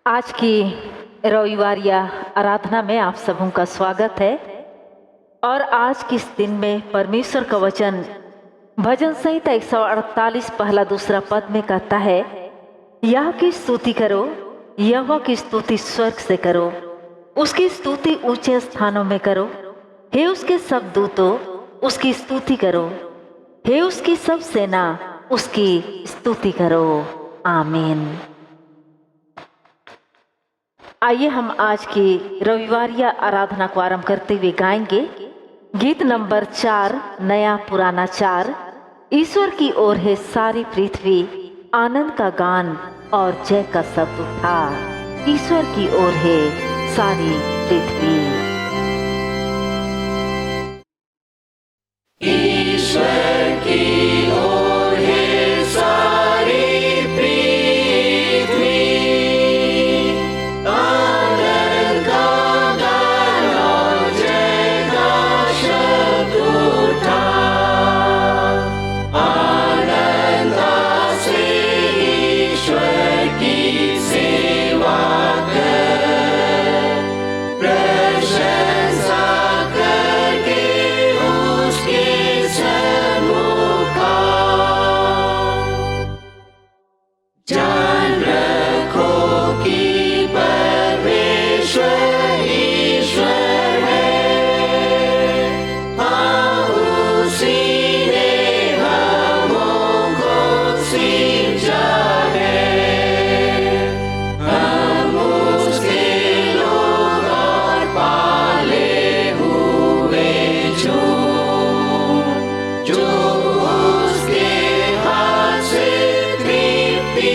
आज की रविवारिया आराधना में आप सबों का स्वागत है। और आज के इस दिन में परमेश्वर का वचन भजन संहिता 148 पहला दूसरा पद में कहता है, यह की स्तुति करो, यहोवा की स्तुति स्वर्ग से करो, उसकी स्तुति ऊंचे स्थानों में करो। हे उसके सब दूतों, उसकी स्तुति करो, हे उसकी सब सेना, उसकी स्तुति करो। आमीन। आइए हम आज की रविवारिया आराधना को आरंभ करते हुए गाएंगे गीत नंबर 4, नया पुराना 4। ईश्वर की ओर है सारी पृथ्वी, आनंद का गान और जय का शब्द उठा। ईश्वर की ओर है सारी पृथ्वी। ईश्वर की ओर है सारी पृथ्वी, आनंद का गान और जय का शब्द उठा। आनंद से ईश्वर की सेवा कर, प्रशंसा करके उसके सन्मुख जान रखो कि परमेश्वर ईश्वर है। हाँ, उसी ने हमको सिंचा है, हम उसके लोग और पाले हुए जो उसके हाथ से तृप्ति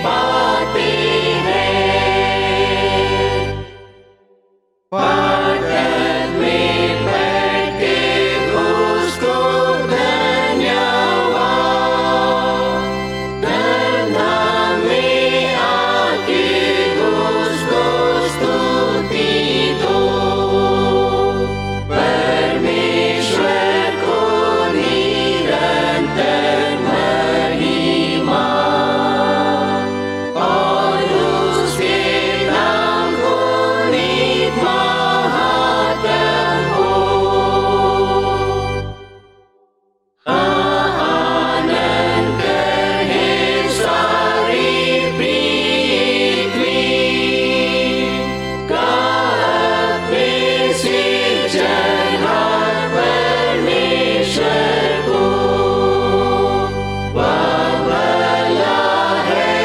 पाते हैं। पाटन में बैठ के उसको धन्यवाद, धरना में आके उसको स्तुति दो। परमेश्वर को निरंतर महिमा और उसके नाम को नित महत्व हो। आनंद करे सारी पृथ्वी, का अपने सृजनहार परमेश्वर को। वह भला है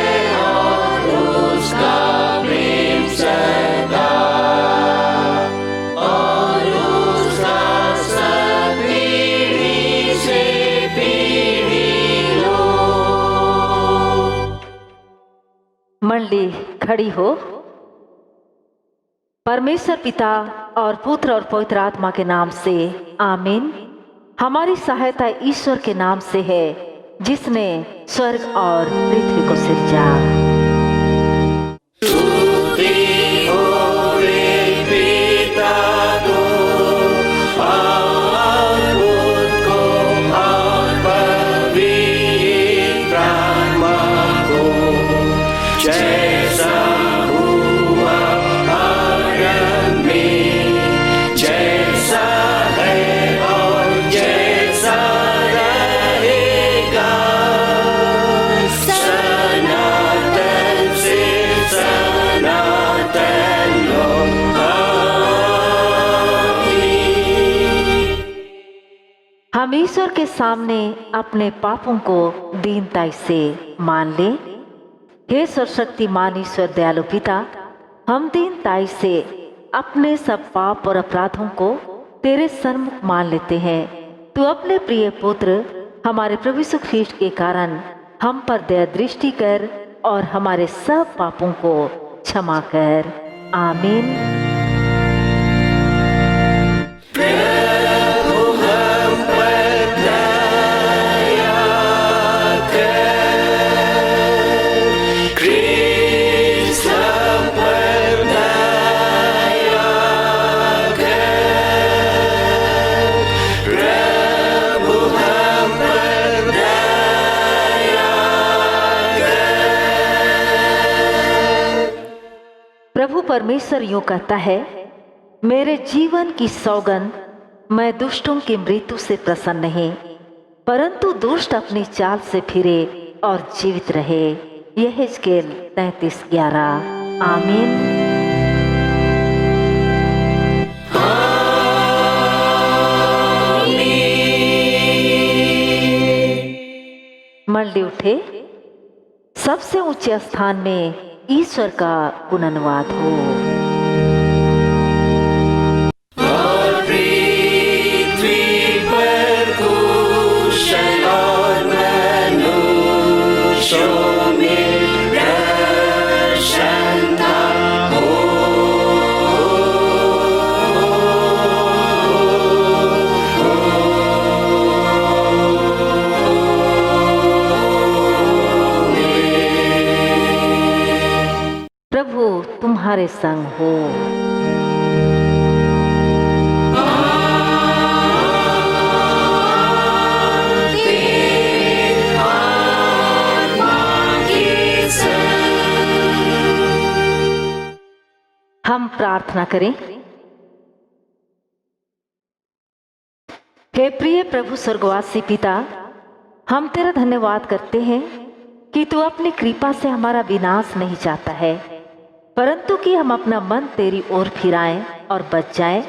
और उसका प्रेम सदा, और उसका सत पीढ़ी से पीढ़ी लो। मंडली खड़ी हो। परमेश्वर पिता और पुत्र और पवित्र आत्मा के नाम से आमीन। हमारी सहायता ईश्वर के नाम से है, जिसने स्वर्ग और पृथ्वी को सिरजा। स्तुति होवे पिता को और पुत्र को और पवित्र आत्मा को, जैसा हुआ आरंभ में, जैसा है और जैसा रहेगा, सनातन से सनातन लोग। आमीन। हम ईश्वर के सामने अपने पापों को दीनता से मान लें। हे सर्वशक्तिमान ईश्वर दयालु पिता, हम दीनता से अपने सब पाप और अपराधों को तेरे सन्मुख मान लेते हैं। तू अपने प्रिय पुत्र हमारे प्रभु यीशु ख्रीष्ट के कारण हम पर दया दृष्टि कर और हमारे सब पापों को क्षमा कर। आमीन। प्रभु हम पर दया कर, क्रिस्त हम पर दया कर। प्रभु हम पर दया कर। प्रभु परमेश्वर यूं कहता है, मेरे जीवन की सौगंध, मैं दुष्टों की मृत्यु से प्रसन्न नहीं, परंतु दुष्ट अपनी चाल से फिरे और जीवित रहे। यह हिजकेल 33:11। आमीन। मंडली उठे, सबसे ऊंचे स्थान में ईश्वर का गुणानुवाद हो। और पृथ्वी पर कुशल और मनुष्यों में प्रसन्नता हो। प्रभु तुम्हारे संग हो। हम प्रार्थना करें। हे प्रिय प्रभु स्वर्गवासी पिता, हम तेरा धन्यवाद करते हैं कि तू अपनी कृपा से हमारा विनाश नहीं चाहता है, परंतु कि हम अपना मन तेरी ओर फिराएं और बच जाएं।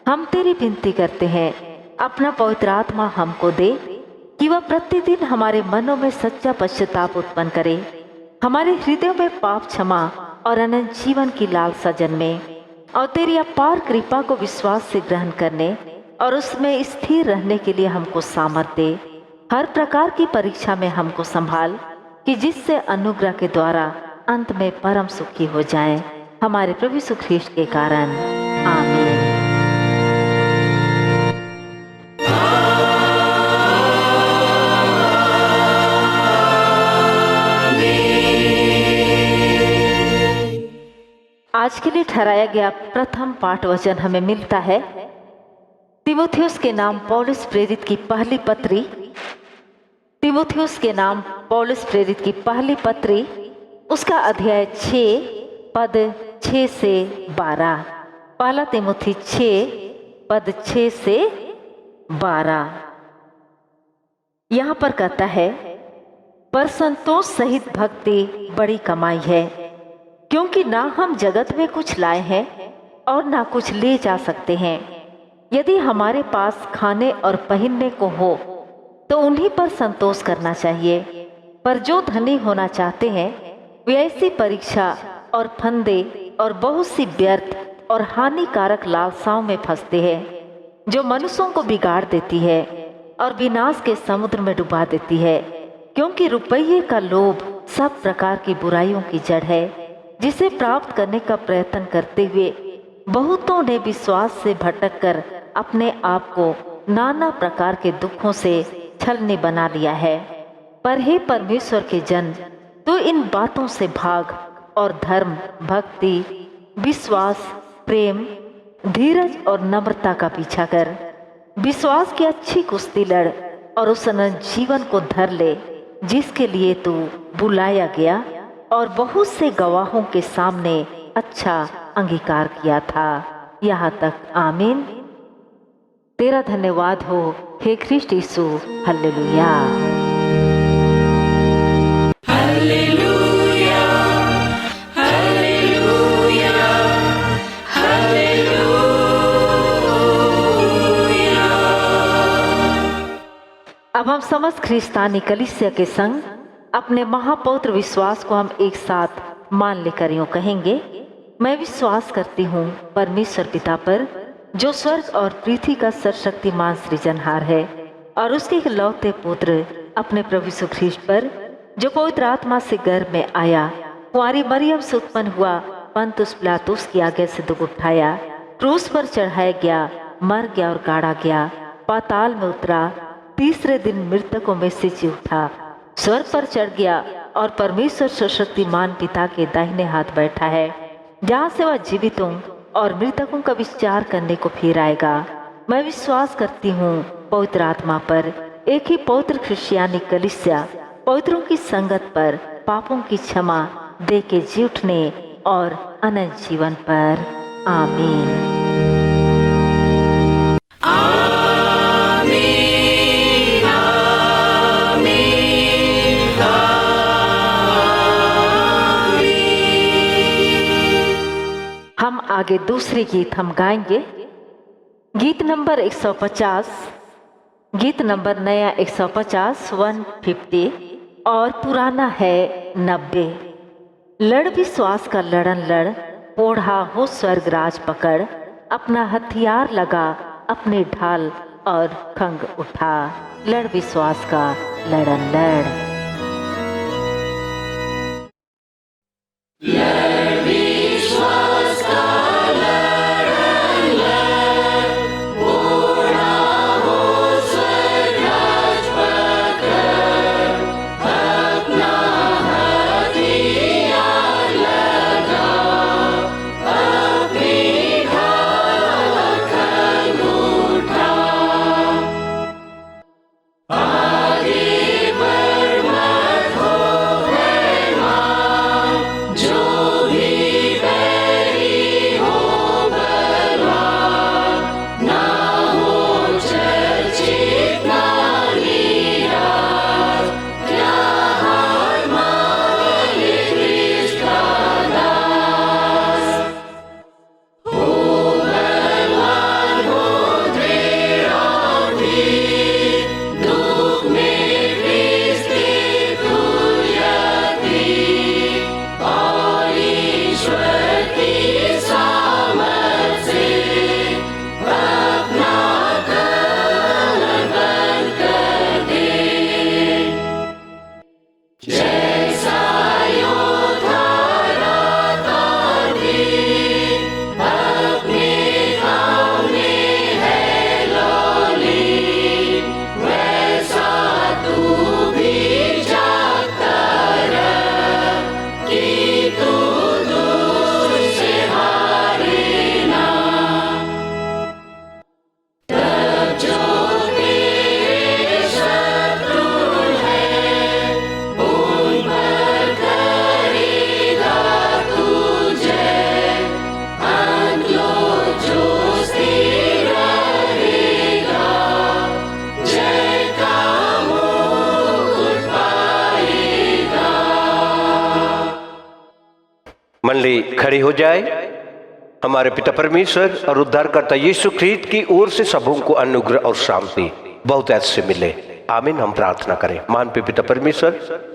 हम तेरी विनती करते हैं, अपना पवित्र आत्मा हमको दे कि वह प्रतिदिन हमारे मनों में सच्चा पश्चाताप उत्पन्न करे, हमारे हृदयों में पाप क्षमा और अनंत जीवन की लालसा जन्मे, और तेरी अपार कृपा को विश्वास से ग्रहण करने और उसमें स्थिर रहने के लिए हमको सामर्थ्य दे। हर प्रकार की परीक्षा में हमको संभाल, कि जिससे अनुग्रह के द्वारा अंत में परम सुखी हो जाएं, हमारे प्रभु यीशु ख्रीष्ट के कारण। आमीन। आज के लिए ठहराया गया प्रथम पाठ वचन हमें मिलता है तीमुथियुस के नाम पौलुस प्रेरित की पहली पत्री, तीमुथियुस के नाम पौलुस प्रेरित की पहली पत्री, उसका अध्याय 6 पद 6 से 12। पहला तीमुथी 6 पद 6 से 12। यहाँ पर कहता है, पर संतोष सहित भक्ति बड़ी कमाई है, क्योंकि ना हम जगत में कुछ लाए हैं और ना कुछ ले जा सकते हैं। यदि हमारे पास खाने और पहनने को हो तो उन्हीं पर संतोष करना चाहिए, पर जो धनी होना चाहते हैं वे ऐसी परीक्षा और फंदे और बहुत सी व्यर्थ और हानिकारक लालसाओं में फंसते हैं, जो मनुष्यों को बिगाड़ देती है और विनाश के समुद्र में डुबा देती है। क्योंकि रुपये का लोभ सब प्रकार की बुराइयों की जड़ है, जिसे प्राप्त करने का प्रयत्न करते हुए बहुतों ने विश्वास से भटककर अपने आप को नाना प्रकार के दुखों से छलनी बना लिया है। पर हे परमेश्वर के जन, तो इन बातों से भाग और धर्म, भक्ति, विश्वास, प्रेम, धीरज और नम्रता का पीछा कर। विश्वास की अच्छी कुश्ती लड़ और उस अनंत जीवन को धर ले जिसके लिए तू बुलाया गया और बहुत से गवाहों के सामने अच्छा अंगीकार किया था। यहाँ तक। आमीन। तेरा धन्यवाद हो हे ख्रीष्ट यीशु। हालेलुया। Hallelujah, hallelujah, hallelujah. अब हम समस्त ख्रिस्तानी कलीसिया के संग अपने महापौत्र विश्वास को हम एक साथ मान लेकर यूं कहेंगे, मैं विश्वास करती हूँ परमेश्वर पिता पर, जो स्वर्ग और पृथ्वी का सर्वशक्तिमान सृजनहार है, और उसके इकलौते पुत्र अपने प्रभु यीशु ख्रीष्ट पर, जो पवित्र आत्मा से गर्भ में आया, कुंवारी मरियम से उत्पन्न हुआ, पंतुस पिलातुस की आज्ञा से दुख उठाया, क्रूस पर चढ़ाया गया, मर गया और गाड़ा गया, पाताल में उतरा, तीसरे दिन मृतकों में से जी उठा, स्वर्ग पर चढ़ गया और परमेश्वर सर्वशक्तिमान पिता के दाहिने हाथ बैठा है, जहाँ से वह जीवितों और मृतकों का विचार करने को फिर आएगा। मैं विश्वास करती हूँ पवित्र आत्मा पर, एक ही पवित्र क्रिश्चियानी कलीसिया, पवित्रों की संगत पर, पापों की क्षमा दे के जी उठने और अनंत जीवन पर। आमीन। हम आगे दूसरी गीत हम गाएंगे, गीत नंबर 150, गीत नंबर नया 150 150 और पुराना है 90। लड़ विश्वास का लड़न लड़, ओढ़ा हो स्वर्ग राज पकड़, अपना हथियार लगा अपने ढाल और खंग उठा, लड़ विश्वास का लड़न लड़। मंडली खड़ी हो जाए। हमारे पिता परमेश्वर और उद्धारकर्ता यीशु ख्रीस्त की ओर से सबों को अनुग्रह और शांति बहुत ऐसे मिले। आमीन। हम प्रार्थना करें। मान पे पिता परमेश्वर,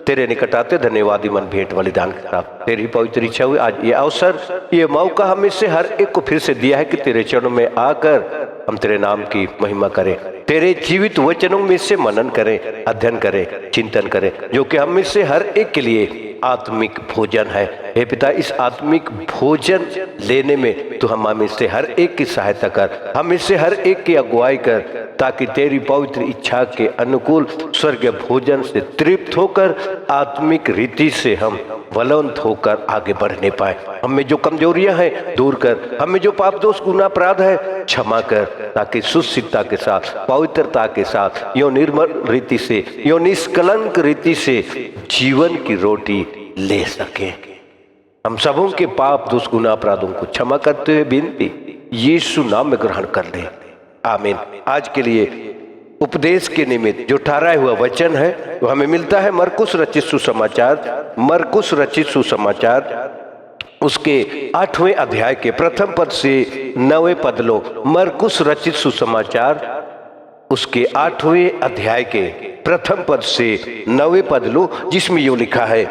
तेरे निकट आते धन्यवादी मन भेंट बलिदान के साथ तेरी पवित्र इच्छा हुई आज ये अवसर, ये मौका हमें से हर एक को फिर से दिया है कि तेरे चरणों में आकर हम तेरे नाम की महिमा करें, तेरे जीवित वचनों में से मनन करें, अध्ययन करें, चिंतन करें, जो कि हम में से हर एक के लिए आत्मिक भोजन है। हे पिता, इस आत्मिक भोजन लेने में तो हम में से हर एक की सहायता कर, हम में से हर एक की अगुवाई कर, ताकि तेरी पवित्र इच्छा के अनुकूल स्वर्गीय भोजन से तृप्त होकर आत्मिक रीति से हम बलवंत होकर आगे बढ़ने पाए। हमें जो कमजोरियां हैं दूर कर, हमें जो पाप दोष गुनाह अपराध है क्षमा कर, ताकि सुचिता के साथ, पवित्रता के साथ, यो निर्मल रीति से, यो निष्कलंक रीति से जीवन की रोटी ले सके। हम सबों के पाप दोष गुनाह अपराधों को क्षमा करते हुए विनती यीशु नाम में ग्रहण कर ले। आमीन। आज के लिए उपदेश के निमित्त जो ठहराया हुआ वचन है वो हमें मिलता है मरकुस रचित सुसमाचार, मरकुस रचित सुसमाचार उसके 8वें अध्याय के प्रथम पद से 9वें पद लो। मरकुस रचित सुसमाचार उसके 8वें अध्याय के प्रथम पद से 9वें पद लो, जिसमें यो लिखा है,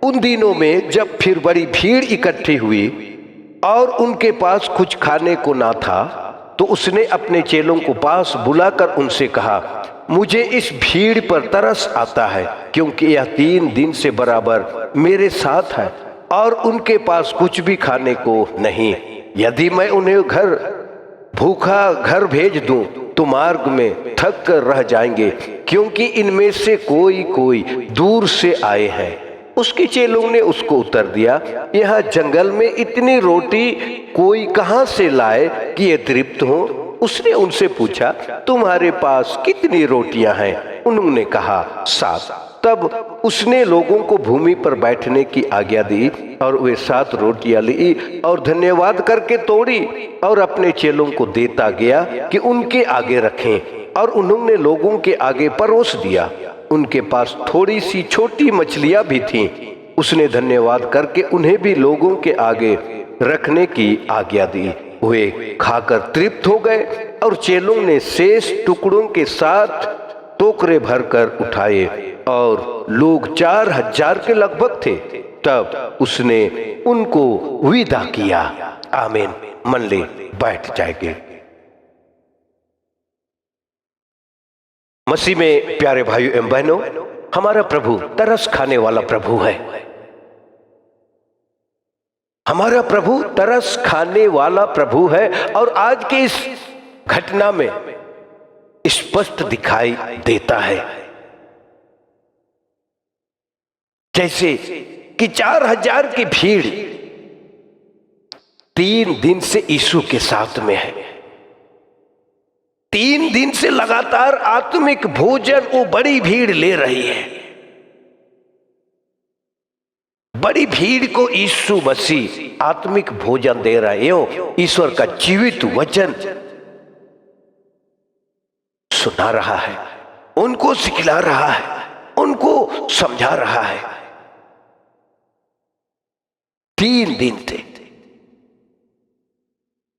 उन दिनों में जब फिर बड़ी भीड़ इकट्ठी हुई और उनके पास कुछ खाने को ना था, तो उसने अपने चेलों को पास बुलाकर उनसे कहा, मुझे इस भीड़ पर तरस आता है, क्योंकि यह 3 दिन से बराबर मेरे साथ है और उनके पास कुछ भी खाने को नहीं। यदि मैं उन्हें भूखा घर भेज दूं तो मार्ग में थक कर रह जाएंगे, क्योंकि इनमें से कोई कोई दूर से आए हैं। उसके चेलों ने उसको उत्तर दिया, यहाँ जंगल में इतनी रोटी कोई कहाँ से लाए कि ये तृप्त हो? उसने उनसे पूछा, तुम्हारे पास कितनी रोटियां हैं? उन्होंने कहा, 7। तब उसने लोगों को भूमि पर बैठने की आज्ञा दी और वे 7 रोटियां ली और धन्यवाद करके तोड़ी और अपने चेलों को देता गया कि उनके आगे रखें, और उन्होंने लोगों के आगे परोस दिया। उनके पास थोड़ी सी छोटी मछलियां भी थीं। उसने धन्यवाद करके उन्हें भी लोगों के आगे रखने की आज्ञा दी। वे खाकर तृप्त हो गए और चेलों ने शेष टुकड़ों के साथ टोकरे भरकर उठाए और लोग 4000 के लगभग थे। तब उसने उनको विदा किया। आमीन। मन ले बैठ जाएंगे। मसीह में प्यारे भाइयों एवं बहनों, हमारा प्रभु तरस खाने वाला प्रभु है। हमारा प्रभु तरस खाने वाला प्रभु है और आज के इस घटना में स्पष्ट दिखाई देता है। जैसे कि 4000 की भीड़ 3 दिन से यीशु के साथ में है। 3 दिन से लगातार आत्मिक भोजन वो बड़ी भीड़ ले रही है। बड़ी भीड़ को यीशु मसीह आत्मिक भोजन दे रहा है। ईश्वर का जीवित वचन सुना रहा है, उनको सिखला रहा है, उनको समझा रहा है। 3 दिन थे।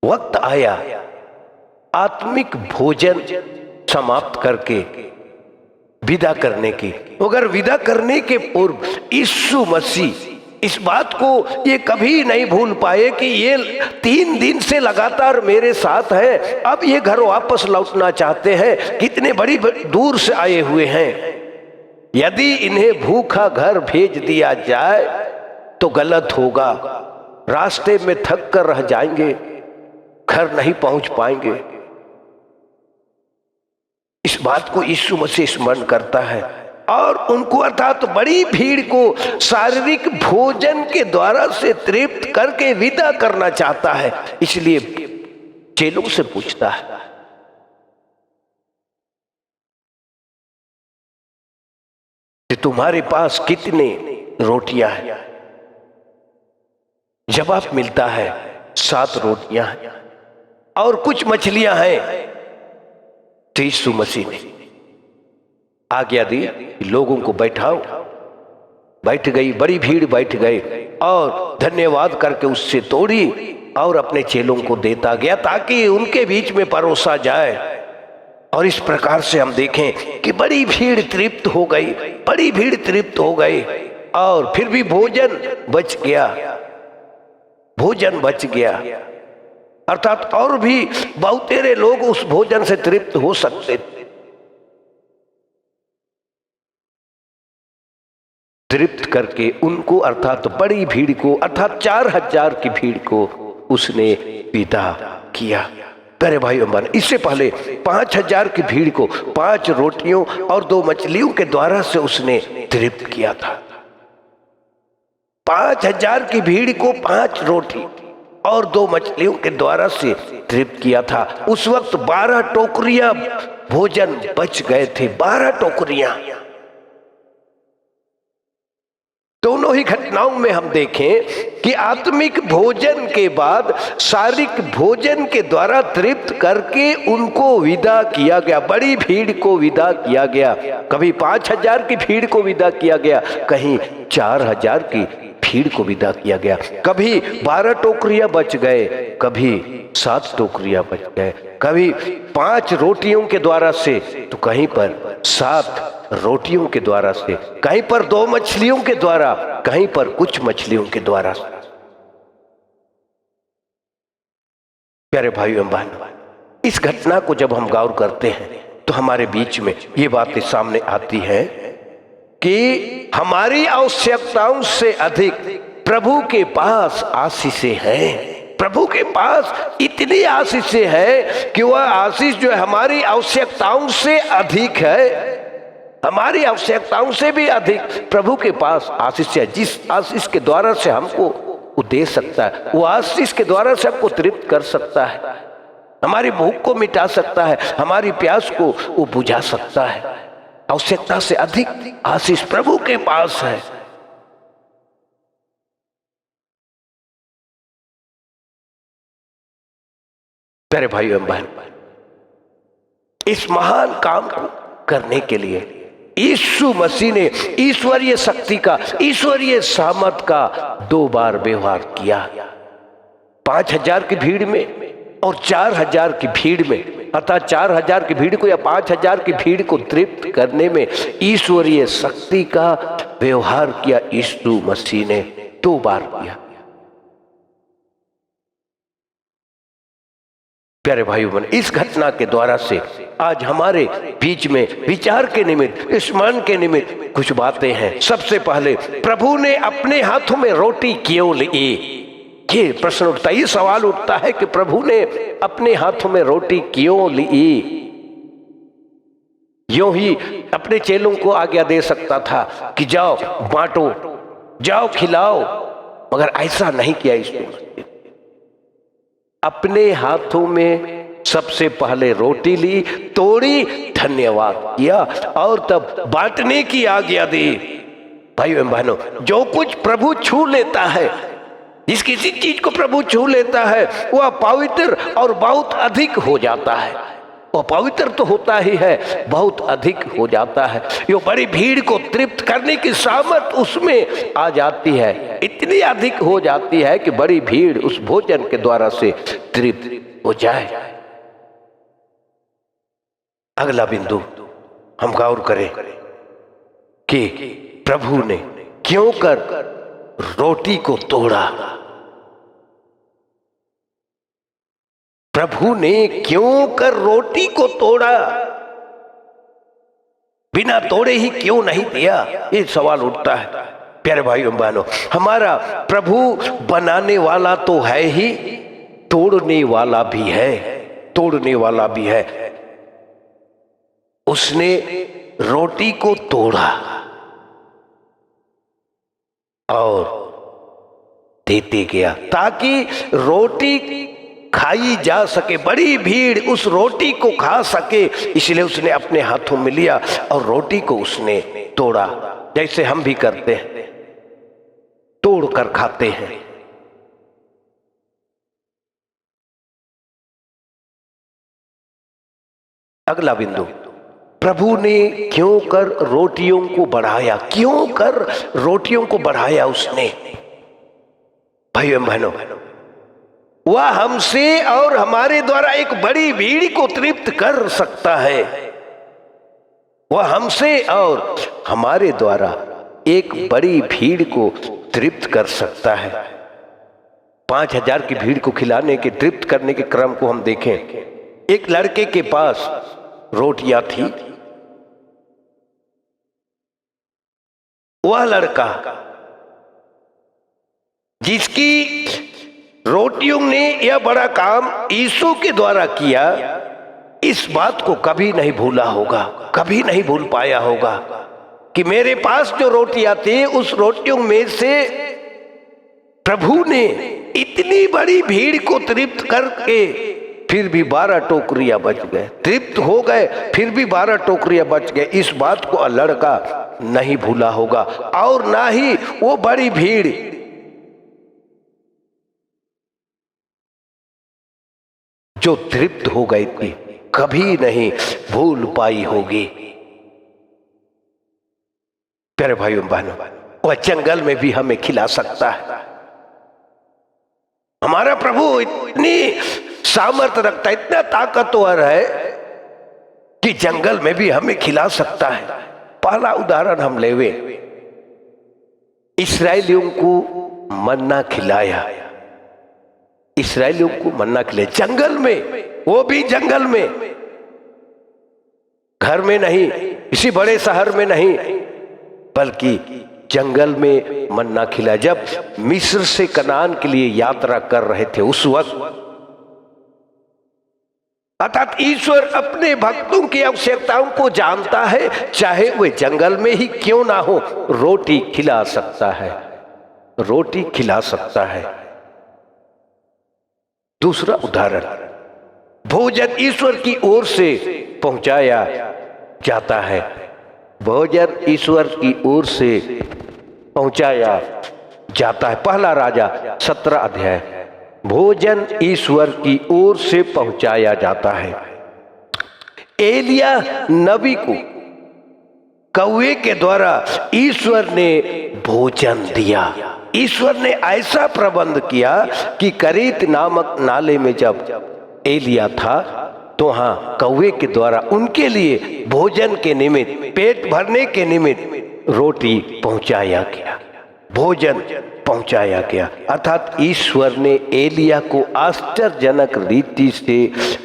वक्त आया आत्मिक भोजन समाप्त करके विदा करने की। अगर विदा करने के पूर्व यीशु मसीह इस बात को ये कभी नहीं भूल पाए कि ये 3 दिन से लगातार मेरे साथ है, अब ये घर वापस लौटना चाहते हैं, कितने बड़ी दूर से आए हुए हैं। यदि इन्हें भूखा घर भेज दिया जाए तो गलत होगा। रास्ते में थक कर रह जाएंगे, घर नहीं पहुंच पाएंगे। इस बात को यीशु मसीह स्मरण करता है और उनको अर्थात बड़ी भीड़ को शारीरिक भोजन के द्वारा से तृप्त करके विदा करना चाहता है। इसलिए चेलों से पूछता है, कि तुम्हारे पास कितने रोटियां हैं? जवाब मिलता है 7 रोटियां हैं और कुछ मछलियां हैं। तो यीशु मसीह ने आज्ञा दी, लोगों को बैठाओ। बैठ गई, बड़ी भीड़ बैठ गई और धन्यवाद करके उससे तोड़ी और अपने चेलों को देता गया ताकि उनके बीच में परोसा जाए। और इस प्रकार से हम देखें कि बड़ी भीड़ तृप्त हो गई, बड़ी भीड़ तृप्त हो गई और फिर भी भोजन बच गया, भोजन बच गया। अर्थात और भी बहुतेरे लोग उस भोजन से तृप्त हो सकते थे। तृप्त करके उनको अर्थात बड़ी भीड़ को अर्थात 4000 की भीड़ को उसने विदा किया। प्यारे भाइयों बहनों, इससे पहले 5000 की भीड़ को 5 रोटियों और 2 मछलियों के द्वारा से उसने तृप्त किया था। 5000 की भीड़ को 5 रोटी और 2 मछलियों के द्वारा से तृप्त किया था। उस वक्त 12 टोकरियां भोजन बच गए थे। 12 टोकरियां। दोनों ही घटनाओं में हम देखें कि आत्मिक भोजन के बाद शारीरिक भोजन के द्वारा तृप्त करके उनको विदा किया गया। बड़ी भीड़ को विदा किया गया। कभी 5000 की भीड़ को विदा किया गया, कहीं 4000 की भीड़ को विदा किया गया। कभी 12 टोकरियां बच गए, कभी 7 टोकरियां बच गए, कभी 5 रोटियों के द्वारा से तो कहीं पर 7 रोटियों के द्वारा से, कहीं पर 2 मछलियों के द्वारा, कहीं पर कुछ मछलियों के द्वारा। प्यारे भाइयों एवं बहनों, इस घटना को जब हम गौर करते हैं तो हमारे बीच में ये बातें सामने आती हैं कि हमारी आवश्यकताओं से अधिक प्रभु के पास आशीषें हैं। प्रभु के पास इतनी आशीषें हैं कि वह आशीष जो है हमारी आवश्यकताओं से अधिक है। हमारी आवश्यकताओं से भी अधिक प्रभु के पास आशीष है। जिस आशीष के द्वारा से हमको वो दे सकता है, वो आशीष के द्वारा से हमको तृप्त कर सकता है, हमारी भूख को मिटा सकता है, हमारी प्यास को वो बुझा सकता है। आवश्यकता से अधिक आशीष प्रभु के पास है। प्यारे भाइयों एवं बहनों, इस महान काम को करने के लिए यीशु मसीह ने ईश्वरीय शक्ति का, ईश्वरीय सामर्थ का 2 बार व्यवहार किया। 5000 की भीड़ में और 4000 की भीड़ में, अर्थात 4000 की भीड़ को या 5000 की भीड़ को तृप्त करने में ईश्वरीय शक्ति का व्यवहार किया यीशु मसीह ने 2 बार किया। प्यारे भाइयों बहनों, इस घटना के द्वारा से आज हमारे बीच में विचार के निमित्त, स्मरण के निमित्त कुछ बातें हैं। सबसे पहले, प्रभु ने अपने हाथों में रोटी क्यों ली? ये प्रश्न उठता है, ये सवाल उठता है कि प्रभु ने अपने हाथों में रोटी क्यों ली? यूं ही अपने चेलों को आज्ञा दे सकता था कि जाओ बांटो, जाओ खिलाओ, मगर ऐसा नहीं किया इसने। अपने हाथों में सबसे पहले रोटी ली, तोड़ी, धन्यवाद किया और तब बांटने की आज्ञा दी। भाइयों एवं बहनों, जो कुछ प्रभु छू लेता है, जिस किसी चीज को प्रभु छू लेता है, वह पवित्र और बहुत अधिक हो जाता है। वह पवित्र तो होता ही है, बहुत अधिक हो जाता है। यो बड़ी भीड़ को तृप्त करने की सामर्थ उसमें आ जाती है, इतनी अधिक हो जाती है कि बड़ी भीड़ उस भोजन के द्वारा से तृप्त हो जाए। अगला बिंदु हम गौर करें कि प्रभु ने क्यों कर रोटी को तोड़ा। प्रभु ने क्यों कर रोटी को तोड़ा? बिना तोड़े ही क्यों नहीं दिया? ये सवाल उठता है। प्यारे भाइयों बहनों, हमारा प्रभु बनाने वाला तो है ही, तोड़ने वाला भी है, तोड़ने वाला भी है। उसने रोटी को तोड़ा और देते गया ताकि रोटी खाई जा सके, बड़ी भीड़ उस रोटी को खा सके। इसलिए उसने अपने हाथों में लिया और रोटी को उसने तोड़ा, जैसे हम भी करते हैं, तोड़ कर खाते हैं। अगला बिंदु, प्रभु ने क्यों कर रोटियों को बढ़ाया? क्यों कर रोटियों को बढ़ाया उसने? भाइयों बहनों, वह हमसे और हमारे द्वारा एक बड़ी भीड़ को तृप्त कर सकता है। वह हमसे और हमारे द्वारा एक बड़ी भीड़ को तृप्त कर सकता है। 5000 की भीड़ को खिलाने के, तृप्त करने के क्रम को हम देखें। एक लड़के के पास रोटियां थी। वह लड़का जिसकी रोटियों ने यह बड़ा काम यीशु के द्वारा किया, इस बात को कभी नहीं भूला होगा, कभी नहीं भूल पाया होगा कि मेरे पास जो रोटियां थी, उस रोटियों में से प्रभु ने इतनी बड़ी भीड़ को तृप्त करके फिर भी 12 टोकरियां बच गए। तृप्त हो गए, फिर भी 12 टोकरियां बच गए। इस बात को लड़का नहीं भूला होगा, और ना ही वो बड़ी भीड़ जो तृप्त हो गई थी कभी नहीं भूल पाई होगी। प्यारे भाइयों बहनों, वह जंगल में भी हमें खिला सकता है। हमारा प्रभु इतनी सामर्थ्य रखता है, इतना ताकतवर है कि जंगल में भी हमें खिला सकता है। पहला उदाहरण हम लेवे, इस्राएलियों को मन्ना खिलाया। इस्राएलियों को मन्ना खिलाया जंगल में, वो भी जंगल में, घर में नहीं, किसी बड़े शहर में नहीं, बल्कि जंगल में मन्ना खिलाया। जब मिस्र से कनान के लिए यात्रा कर रहे थे उस वक्त, अर्थात ईश्वर अपने भक्तों की आवश्यकताओं को जानता है, चाहे वे जंगल में ही क्यों ना हो, रोटी खिला सकता है, रोटी खिला सकता है। दूसरा उदाहरण, भोजन ईश्वर की ओर से पहुंचाया जाता है। भोजन ईश्वर की ओर से पहुंचाया जाता है। पहला राजा 17 अध्याय। भोजन ईश्वर की ओर से पहुंचाया जाता है। एलिया नबी को कौवे के द्वारा ईश्वर ने भोजन दिया। ईश्वर ने ऐसा प्रबंध किया कि करीत नामक नाले में जब एलिया था तो वहां कौवे के द्वारा उनके लिए भोजन के निमित्त, पेट भरने के निमित्त रोटी पहुंचाया गया, भोजन पहुंचाया गया। अर्थात ईश्वर ने एलिया को आश्चर्यजनक रीति से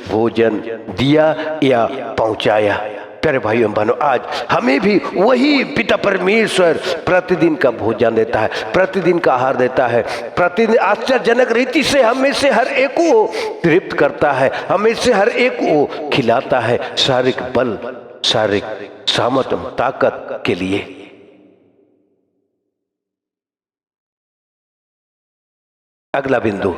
भोजन दिया या पहुंचाया। प्यारे भाइयों बहनों, आज हमें भी वही पिता परमेश्वर प्रतिदिन का भोजन देता है, प्रतिदिन का आहार देता है, प्रतिदिन आश्चर्यजनक रीति से हमें से हर एक को तृप्त करता है, हमें से हर एक को खिलाता है, शारीरिक बल, शारीरिक सामर्थ्य, ताकत के लिए। अगला बिंदु,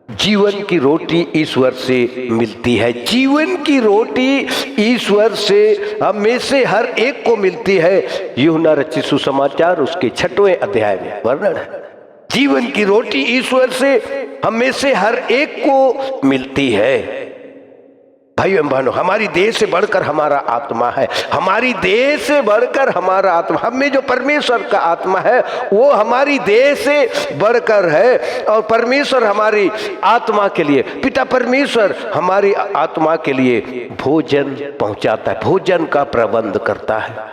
जीवन की रोटी ईश्वर से मिलती है। जीवन की रोटी ईश्वर से हमें से हर एक को मिलती है। यूहन्ना रचित सुसमाचार उसके 6वें अध्याय में वर्णन है। जीवन की रोटी ईश्वर से हमें से हर एक को मिलती है। भाइयों बहनों, हमारी देह से बढ़कर हमारा आत्मा है, हमारी देह से बढ़कर हमारा आत्मा, हमें जो परमेश्वर का आत्मा है वो हमारी देह से बढ़कर है। और परमेश्वर हमारी आत्मा के लिए, पिता परमेश्वर हमारी आत्मा के लिए भोजन पहुंचाता है, भोजन का प्रबंध करता है।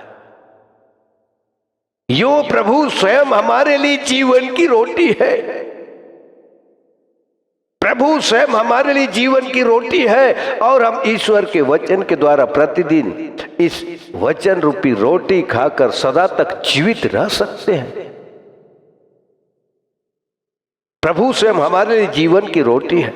यो प्रभु स्वयं हमारे लिए जीवन की रोटी है। प्रभु स्वयं हमारे लिए जीवन की रोटी है और हम ईश्वर के वचन के द्वारा प्रतिदिन इस वचन रूपी रोटी खाकर सदा तक जीवित रह सकते हैं। प्रभु स्वयं हमारे लिए जीवन की रोटी है।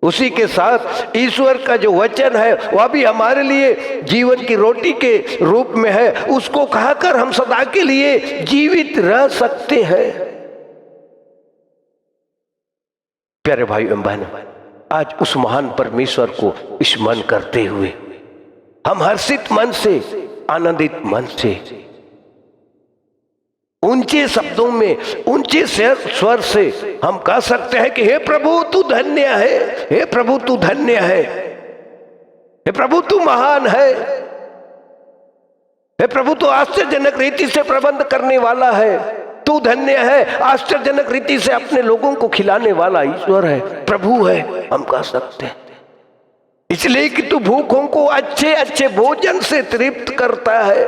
उसी के साथ ईश्वर का जो वचन है वह भी हमारे लिए जीवन की रोटी के रूप में है। उसको खाकर हम सदा के लिए जीवित रह सकते हैं। प्यारे भाई एवं बहनों, आज उस महान परमेश्वर को स्मरण करते हुए हम हर्षित मन से, आनंदित मन से, ऊंचे शब्दों में, ऊंचे स्वर से हम कह सकते हैं कि हे प्रभु तू धन्य है, हे प्रभु तू धन्य है, हे प्रभु तू महान है, हे प्रभु तू आश्चर्यजनक रीति से प्रबंध करने वाला है, तू धन्य है, आश्चर्यजनक रीति से अपने लोगों को खिलाने वाला ईश्वर है, प्रभु है, हम कह सकते हैं। इसलिए कि तू भूखों को अच्छे अच्छे भोजन से तृप्त करता है,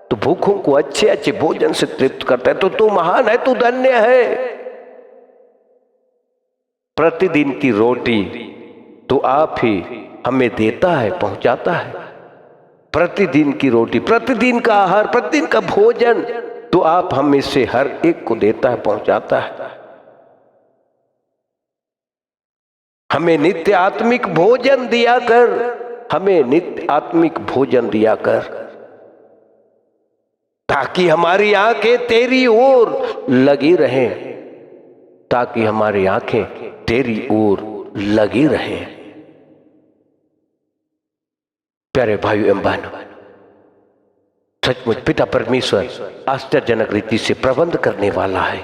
तो भूखों को अच्छे अच्छे भोजन से तृप्त करता है, तो तू महान है, तू धन्य है। प्रतिदिन की रोटी तो आप ही हमें देता है, पहुंचाता है। प्रतिदिन की रोटी, प्रतिदिन का आहार, प्रतिदिन का भोजन तो आप हमें से हर एक को देता है, पहुंचाता है। हमें नित्य आत्मिक भोजन दिया कर, हमें नित्य आत्मिक भोजन दिया कर, ताकि हमारी आंखें तेरी ओर लगी रहें, ताकि हमारी आंखें तेरी ओर लगी रहें। प्यारे भाइयों एवं बहनों, सचमुच पिता परमेश्वर आश्चर्यजनक रीति से प्रबंध करने वाला है,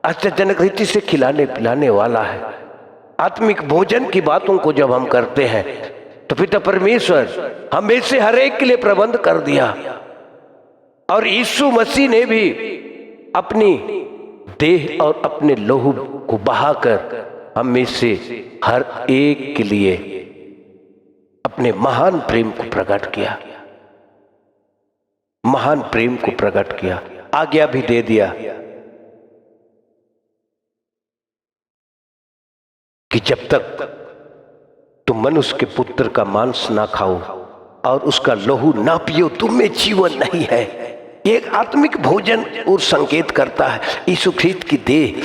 आश्चर्यजनक रीति से खिलाने पिलाने वाला है। आत्मिक भोजन की बातों को जब हम करते हैं तो पिता परमेश्वर हमें से हर एक के लिए प्रबंध कर दिया। और यीशु मसीह ने भी अपनी देह और अपने लहू को बहाकर हमें से हर एक के लिए अपने महान प्रेम को प्रकट किया, महान प्रेम को प्रकट किया, आज्ञा भी दे दिया कि जब तक तुम मनुष्य के पुत्र का मांस ना खाओ और उसका लहू ना पियो, तुम में जीवन नहीं है। एक आत्मिक भोजन और संकेत करता है यीशु ख्रीस्त की देह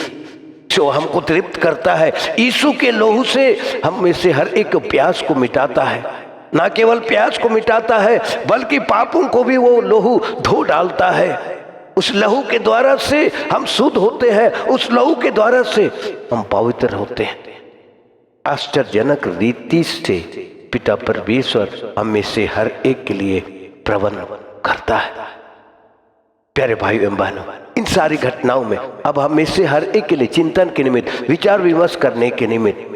जो हमको तृप्त करता है। यीशु के लहू से हम में से हर एक प्यास को मिटाता है। ना केवल प्यास को मिटाता है बल्कि पापों को भी वो लहू धो डालता है। उस लहू के द्वारा से हम शुद्ध होते हैं, उस लहू के द्वारा से हम पवित्र होते हैं। आश्चर्यजनक रीति से पिता परमेश्वर हमें से हर एक के लिए प्रबंध करता है। प्यारे भाई एवं बहनों, इन सारी घटनाओं में अब हम में से हर एक के लिए चिंतन के निमित्त, विचार विमर्श करने के निमित्त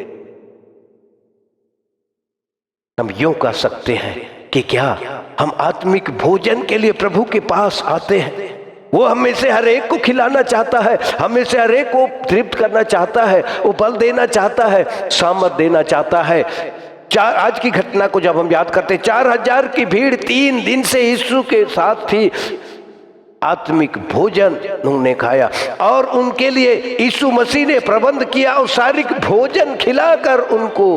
हम यूं कह सकते हैं कि क्या हम आत्मिक भोजन के लिए प्रभु के पास आते हैं। वो हम में से हर एक को खिलाना चाहता है, हम में से हर एक को तृप्त करना चाहता है, वो बल देना चाहता है, सामर्थ देना चाहता है। आज की घटना को जब हम याद करते, 4000 की भीड़ 3 दिन से यीशु के साथ थी। आत्मिक भोजन उन्होंने खाया और उनके लिए यीशु मसीह ने प्रबंध किया और शारीरिक भोजन खिलाकर उनको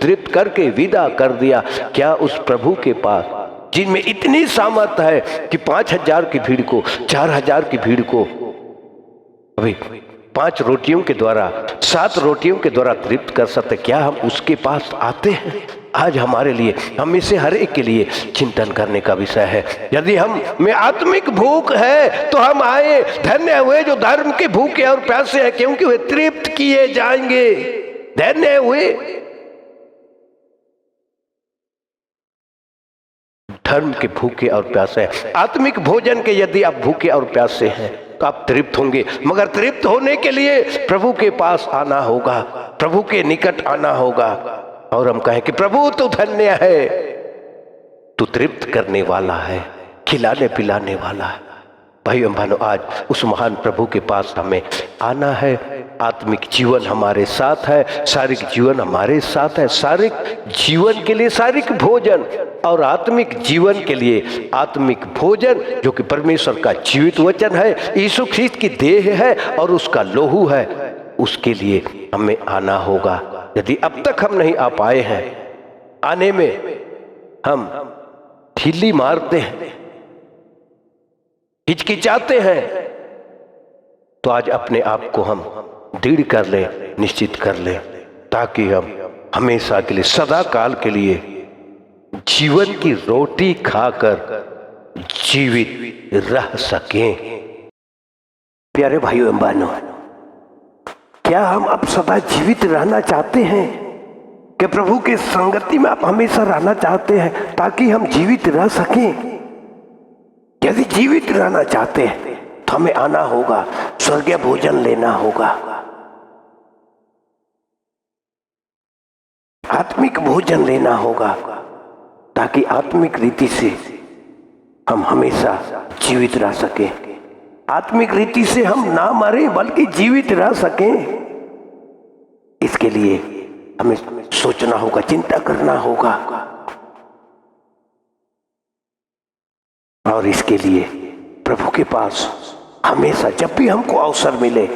तृप्त करके विदा कर दिया। क्या उस प्रभु के पास जिनमें इतनी सामर्थ है कि 5000 की भीड़ को, 4000 की भीड़ को अभी 5 रोटियों के द्वारा, 7 रोटियों के द्वारा तृप्त कर सकते, क्या हम उसके पास आते हैं? आज हमारे लिए, हम में से हर एक के लिए चिंतन करने का विषय है। यदि हम में आत्मिक भूख है तो हम आए। धन्य हुए जो धर्म के भूखे और प्यासे हैं, क्योंकि वे तृप्त किए जाएंगे। धन्य हुए धर्म के भूखे और प्यासे हैं। आत्मिक भोजन के यदि आप भूखे और प्यासे हैं तो आप तृप्त होंगे, मगर तृप्त होने के लिए प्रभु के पास आना होगा, प्रभु के निकट आना होगा। और हम कहें कि प्रभु तू धन्य है, तू तृप्त करने वाला है, खिलाने पिलाने वाला है। भाई बहनों, आज उस महान प्रभु के पास हमें आना है। आत्मिक जीवन हमारे साथ है, शारीरिक जीवन हमारे साथ है। शारीरिक जीवन के लिए शारीरिक भोजन और आत्मिक जीवन के लिए आत्मिक भोजन, जो कि परमेश्वर का जीवित वचन है, यीशु ख्रीस्त की देह है और उसका लोहू है, उसके लिए हमें आना होगा। यदि अब तक हम नहीं आ पाए हैं, आने में हम ढीली मारते हैं, हिचकिचाते हैं, तो आज अपने आप को हम दृढ़ कर लें, निश्चित कर लें, ताकि हम हमेशा के लिए, सदा काल के लिए जीवन की रोटी खाकर जीवित रह सकें। प्यारे भाइयों एवं बहनों, क्या हम अब सदा जीवित रहना चाहते हैं? कि प्रभु के संगति में आप हमेशा रहना चाहते हैं ताकि हम जीवित रह सकें? यदि जीवित रहना चाहते हैं तो हमें आना होगा, स्वर्गीय भोजन लेना होगा, आत्मिक भोजन लेना होगा, ताकि आत्मिक रीति से हम हमेशा जीवित रह सकें। आत्मिक रीति से हम ना मरे बल्कि जीवित रह सकें। इसके लिए हमें सोचना होगा, चिंता करना होगा, और इसके लिए प्रभु के पास हमेशा, जब भी हमको अवसर मिले,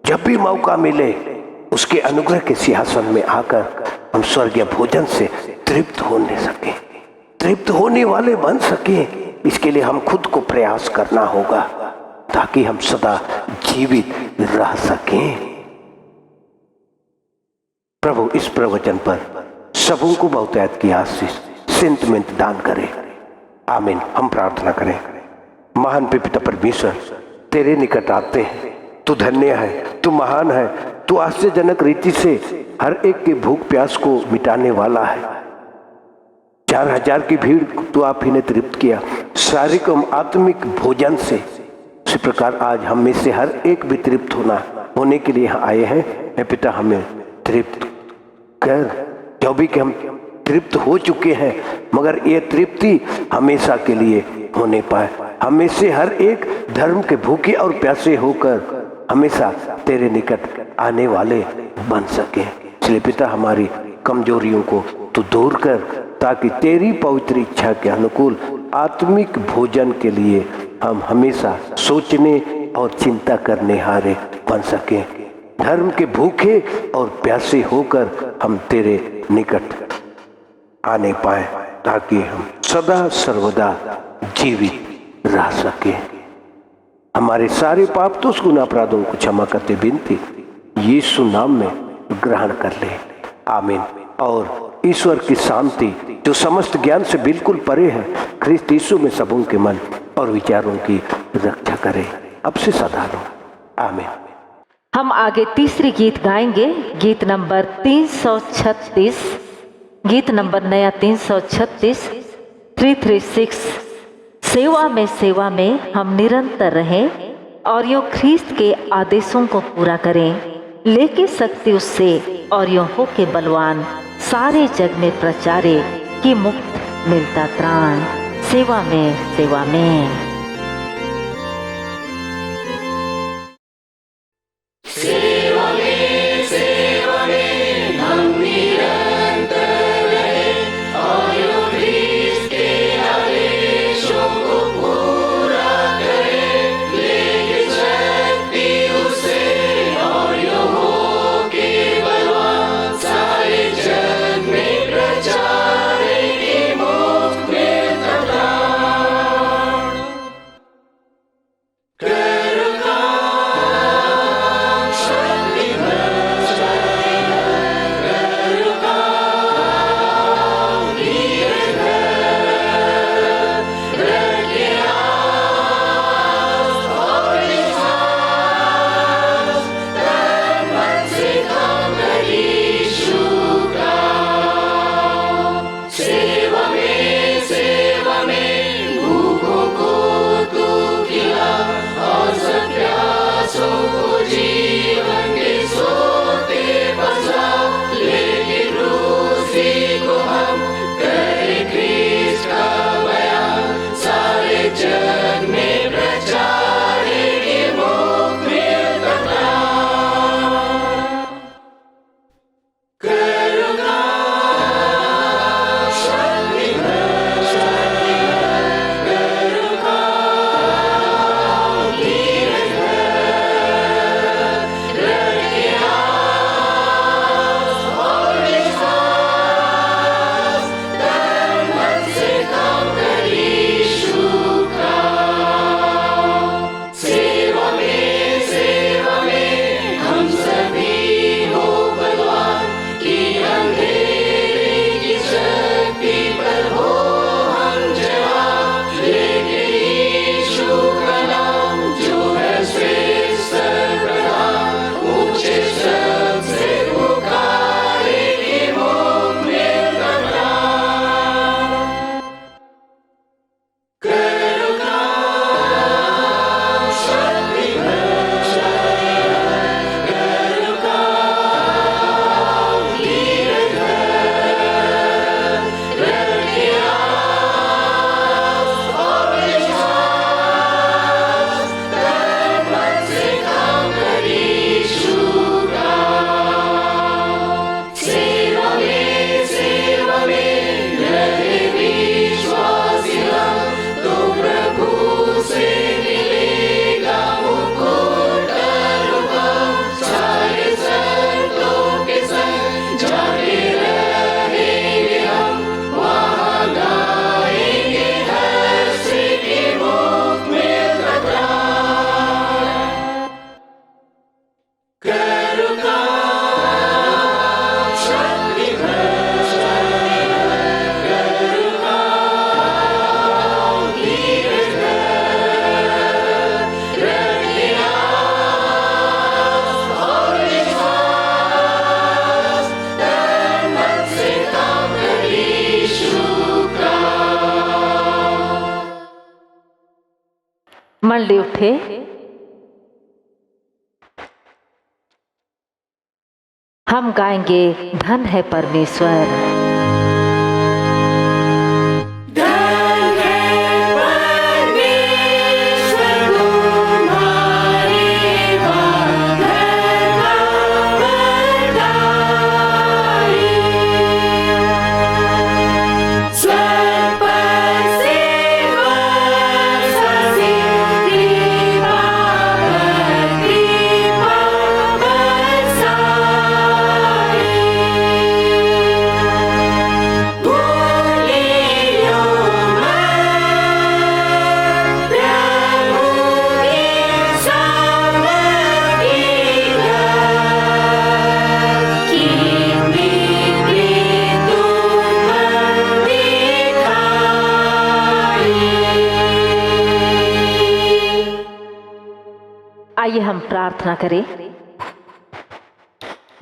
जब भी मौका मिले, उसके अनुग्रह के सिंहासन में आकर हम स्वर्गीय भोजन से तृप्त होने सके, तृप्त होने वाले बन सके। इसके लिए हम खुद को प्रयास करना होगा ताकि हम सदा जीवित रह सकें। प्रभु इस प्रवचन पर सबों को बहुतायत की आशीष सेंटमेंट दान करे। आमीन। हम प्रार्थना करें। महान पिता परमेश्वर, तेरे निकट आते हैं। तू धन्य है, तू महान है, तू आश्चर्यजनक रीति से हर एक के भूख प्यास को मिटाने वाला है। 4000 की भीड़ तू आप ही ने तृप्त किया शारीरिक और आत्मिक भोजन से। इसी प्रकार आज हम में से हर एक भी तृप्त होने के लिए यहाँ आए हैं। मैं पिता, हमें तृप्त कर, जो भी कि हम तृप्त हो चुके हैं, मगर ये तृप्ति हमेशा के लिए होने पाए। हमें से हर एक धर्म के भूखे और प्यासे होकर हमेशा तेरे निकट आने वाले बन सके। इसलिए पिता, हमारी कमजोरियों को तू दूर कर, ताकि तेरी पवित्र इच्छा के अनुकूल आत्मिक भोजन के लिए हम हमेशा सोचने और चिंता करने हारे बन सके। धर्म के भूखे और प्यासे होकर हम तेरे निकट आने पाए, ताकि हम सदा सर्वदा जीवित रह सके। हमारे सारे पाप तो गुनाह अपराधों को क्षमा करते विनती यीशु नाम में ग्रहण कर ले। आमीन। और ईश्वर की शांति जो समस्त ज्ञान से बिल्कुल परे है, ख्रिस्त यीशु में सबों के मन और विचारों की रक्षा करे, अब से सदा लो। आमीन। हम आगे तीसरी गीत गाएंगे, गीत नंबर 336, गीत नंबर नया 336, 336 सेवा में हम निरंतर रहें और यूं ख्रीस्त के आदेशों को पूरा करें, लेके शक्ति उससे और यूं हो के बलवान सारे जग में प्रचारे कि मुक्त मिलता त्राण। सेवा में मंडली उठे। हम गाएंगे धन है परमेश्वर। आइए हम प्रार्थना करें।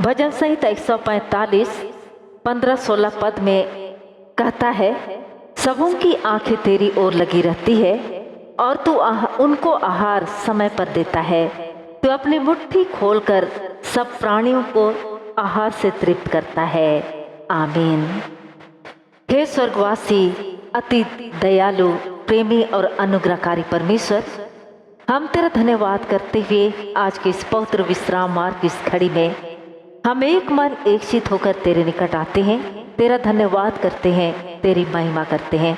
भजन संहिता 145 15-16 पद में कहता है, सबों की आंखें तेरी ओर लगी रहती है और तू उनको आहार समय पर देता है। तू अपनी मुट्ठी खोलकर सब प्राणियों को आहार से तृप्त करता है। आमीन। हे स्वर्गवासी, अति दयालु, प्रेमी और अनुग्रहकारी परमेश्वर, हम तेरा धन्यवाद करते हुए आज के इस पवित्र विश्राम मार्ग की इस घड़ी में हम एक मन एक चित होकर तेरे निकट आते हैं, तेरा धन्यवाद करते हैं, तेरी महिमा करते हैं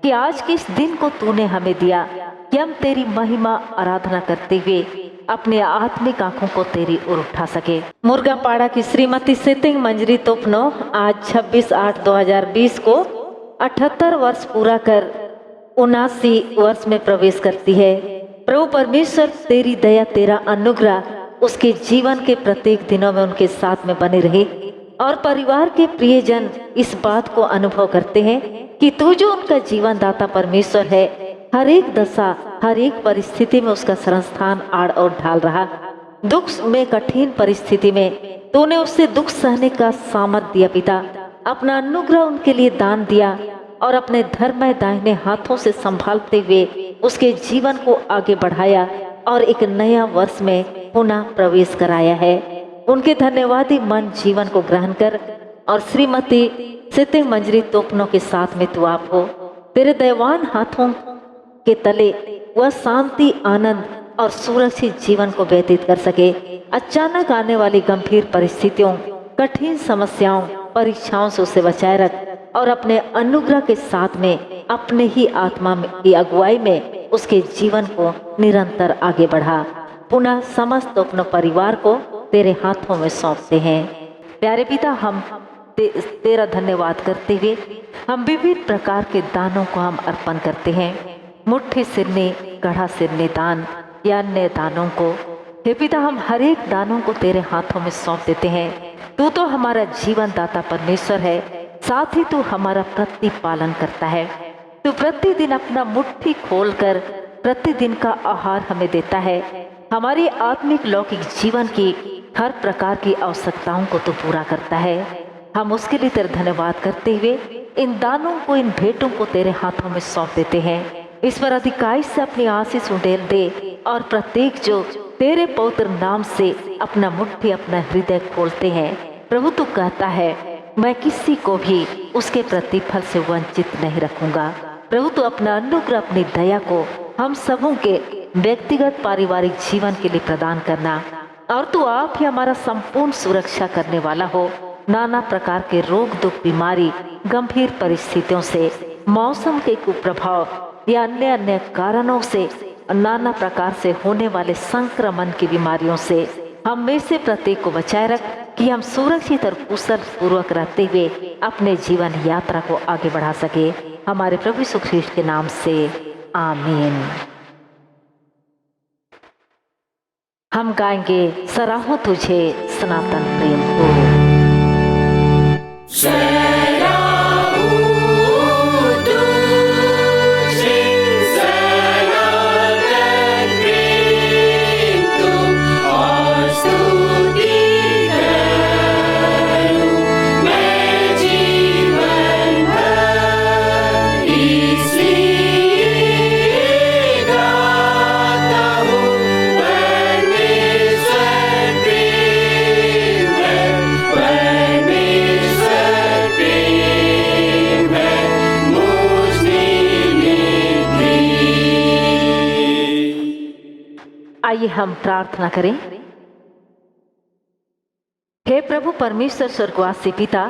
कि आज के इस दिन को तूने हमें दिया कि हम तेरी महिमा आराधना करते हुए अपने आत्मिक आंखों को तेरी ओर उठा सके। मुर्गापाड़ा की श्रीमती सितिंग मंजरी तोपनो आज 26/8/2020 को 78 वर्ष पूरा कर 79 वर्ष में प्रवेश करती है। प्रभु परमेश्वर, तेरी दया, तेरा अनुग्रह उसके जीवन के प्रत्येक दिनों में उनके साथ में बने रहे और परिवार के प्रियजन इस बात को अनुभव करते हैं कि तू जो उनका जीवन दाता परमेश्वर है, हर एक दशा, हर एक परिस्थिति में उसका शरणस्थान आड़ और ढाल रहा। दुख में, कठिन परिस्थिति में तूने उससे दुख सहने का सामर्थ दिया पिता। अपना अनुग्रह उनके लिए दान दिया और अपने धर्ममय दाहिने हाथों से संभालते हुए उसके जीवन को आगे बढ़ाया और एक नया वर्ष में पुनः प्रवेश कराया है। उनके धन्यवादी मन जीवन को ग्रहण कर और श्रीमती सितिंग मंजरी तोपनों के साथ में तू आप हो। तेरे दयावान हाथों के तले वह शांति, आनंद और सुरक्षित जीवन को व्यतीत कर सके। अचानक आने वाली गंभीर परिस्थितियों, कठिन समस्याओं, परीक्षाओं से उसे बचाए रख और अपने अनुग्रह के साथ में अपने ही आत्मा की अगुवाई में उसके जीवन को निरंतर आगे बढ़ा। पुनः समस्त अपने परिवार को तेरे हाथों में सौंपते हैं। प्यारे पिता, हम तेरा धन्यवाद करते हुए हम विविध प्रकार के दानों को हम अर्पण करते हैं। मुट्ठी सिरने, गढ़ा सिरने दान या अन्य दानों को, हे पिता, हम हर एक दानों को तेरे हाथों में सौंप देते हैं। तू तो हमारा जीवन दाता परमेश्वर है, साथ ही तू हमारा प्रतिपालन करता है। तू प्रतिदिन अपना मुट्ठी खोलकर प्रतिदिन का आहार हमें देता है। हमारी आत्मिक लौकिक जीवन की हर प्रकार की आवश्यकताओं को तू पूरा करता है। हम उसके लिए तेरा धन्यवाद करते हुए इन दानों को, इन भेंटों को तेरे हाथों में सौंप देते हैं। इस पर अधिकाई से अपनी आशीष उंडेल दे और प्रत्येक जो तेरे पवित्र नाम से अपना मुट्ठी, अपना हृदय खोलते हैं, प्रभु तू कहता है, मैं किसी को भी उसके प्रतिफल से वंचित नहीं रखूंगा। प्रभु तू अपना अनुग्रह, अपनी दया को हम सबों के व्यक्तिगत पारिवारिक जीवन के लिए प्रदान करना और तू आप ही हमारा संपूर्ण सुरक्षा करने वाला हो। नाना प्रकार के रोग, दुख, बीमारी, गंभीर परिस्थितियों से, मौसम के कुप्रभाव या अन्य अन्य कारणों से, नाना प्रकार से होने वाले संक्रमण की बीमारियों से हम में से प्रत्येक को बचाए रख कि हम सुरक्षित और कुशल पूर्वक रहते हुए अपने जीवन यात्रा को आगे बढ़ा सके। हमारे प्रभु यीशु ख्रीष्ट के नाम से आमीन। हम गाएंगे सराहो तुझे सनातन प्रेम को। आइए हम प्रार्थना करें। हे प्रभु परमेश्वर स्वर्गवासी पिता,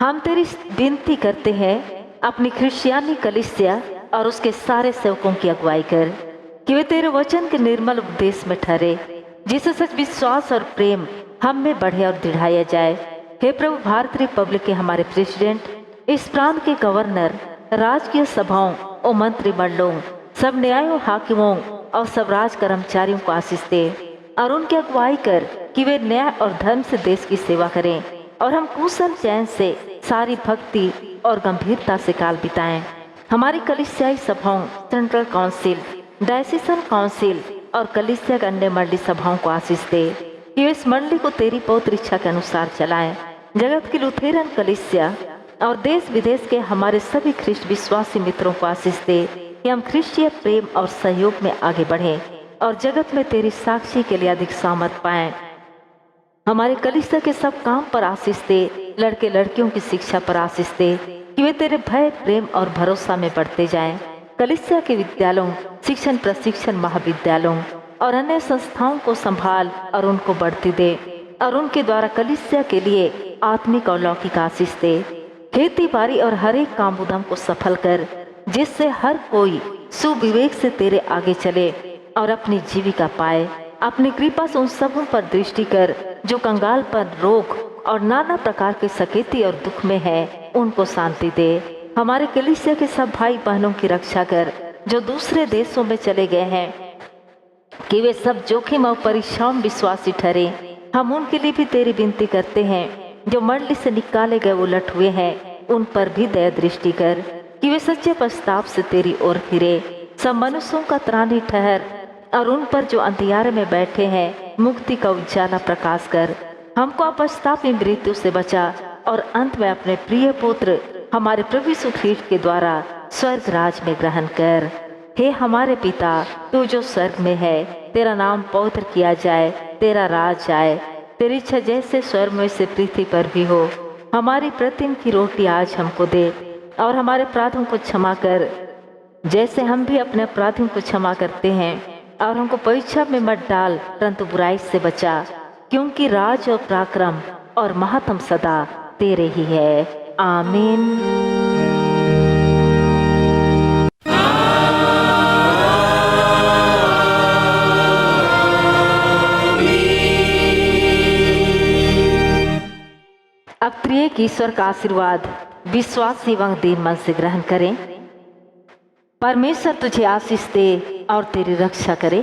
हम तेरी विनती करते हैं, अपनी क्रिश्चियानी कलीसिया और उसके सारे सेवकों की अगुवाई कर कि वे तेरे वचन के निर्मल उपदेश में ठहरे, जिससे सच विश्वास और प्रेम हम में बढ़े और दृढ़ाया जाए। हे प्रभु, भारत रिपब्लिक के हमारे प्रेसिडेंट, इस प्रांत के गवर्नर, राजकीय सभाओं और मंत्रिमंडलों, सब न्यायों, हाकिमों और सब राज कर्मचारियों को आशीष दे और उनकी अगुवाई कर कि वे न्याय और धर्म से देश की सेवा करें और हम कुशल चैन से सारी भक्ति और गंभीरता से काल बिताएं। हमारी कलीसियाई सभाओं, सेंट्रल काउंसिल, डायसीजन काउंसिल और कलीसिया के अन्य मंडली सभाओं को आशीष दे कि वे इस मंडली को तेरी पवित्र इच्छा के अनुसार चलाएं। जगत की लुथेरन कलीसिया और देश विदेश के हमारे सभी ख्रिस्ट विश्वासी मित्रों को आशीष दे कि हम ख्रिस्टीय प्रेम और सहयोग में आगे बढ़ें और जगत में तेरी साक्षी के लिए अधिक सामर्थ पाएं। हमारे कलीसिया के सब काम पर आशीष दे, लड़के लड़कियों की शिक्षा पर आशीष दे कि वे तेरे भय, प्रेम और भरोसा में बढ़ते जाएं। कलीसिया के विद्यालयों, शिक्षण प्रशिक्षण महाविद्यालयों और अन्य संस्थाओं को संभाल और उनको बढ़ती दे और उनके द्वारा कलीसिया के लिए आत्मिक और लौकिक आशीष दे। खेती बाड़ी और हर एक काम उद्यम को सफल कर, जिससे हर कोई सुविवेक से तेरे आगे चले और अपनी जीविका पाए। अपनी कृपा से उन सबों पर दृष्टि कर जो कंगाल पर, रोग और नाना प्रकार के सकेती और दुख में है, उनको शांति दे। हमारे कलीसिया के सब भाई बहनों की रक्षा कर जो दूसरे देशों में चले गए हैं, कि वे सब जोखिम और परीक्षाओं में विश्वासी ठहरे। हम उनके लिए भी तेरी विनती करते हैं जो मंडली से निकाले गए उलट हुए हैं, उन पर भी दया दृष्टि कर कि वे सच्चे पश्चाताप से तेरी ओर फिरे। सब मनुष्यों का त्राणी ठहर और उन पर जो अंधियारे में बैठे हैं मुक्ति का उजाला प्रकाश कर। हमको अपश्चाताप में मृत्यु से बचा और अंत में अपने प्रिय पुत्र हमारे प्रभु यीशु ख्रीष्ट के द्वारा स्वर्ग राज में ग्रहण कर। हे हमारे पिता, तू जो स्वर्ग में है, तेरा नाम पवित्र किया जाए, तेरा राज आए, तेरी इच्छा जैसे स्वर्ग में से पृथ्वी पर भी हो। हमारी प्रतिदिन की रोटी आज हमको दे और हमारे अपराधों को क्षमा कर जैसे हम भी अपने अपराधियों को क्षमा करते हैं, और हमको परीक्षा में मत डाल परंतु बुराई से बचा, क्योंकि राज और पराक्रम और महात्म सदा तेरे ही है। आमीन। अब प्रिय की ईश्वर का आशीर्वाद विश्वास एवं दीन मन से ग्रहण करें। परमेश्वर तुझे आशीष दे और तेरी रक्षा करे।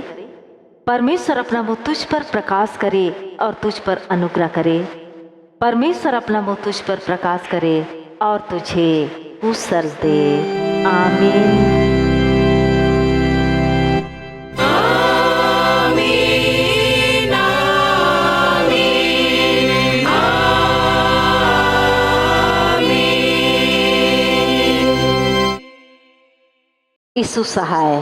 परमेश्वर अपना मुंह तुझ पर प्रकाश करे और तुझ पर अनुग्रह करे। परमेश्वर अपना मुंह तुझ पर प्रकाश करे और तुझे कुशल दे। आमीन। यीशु सहाय।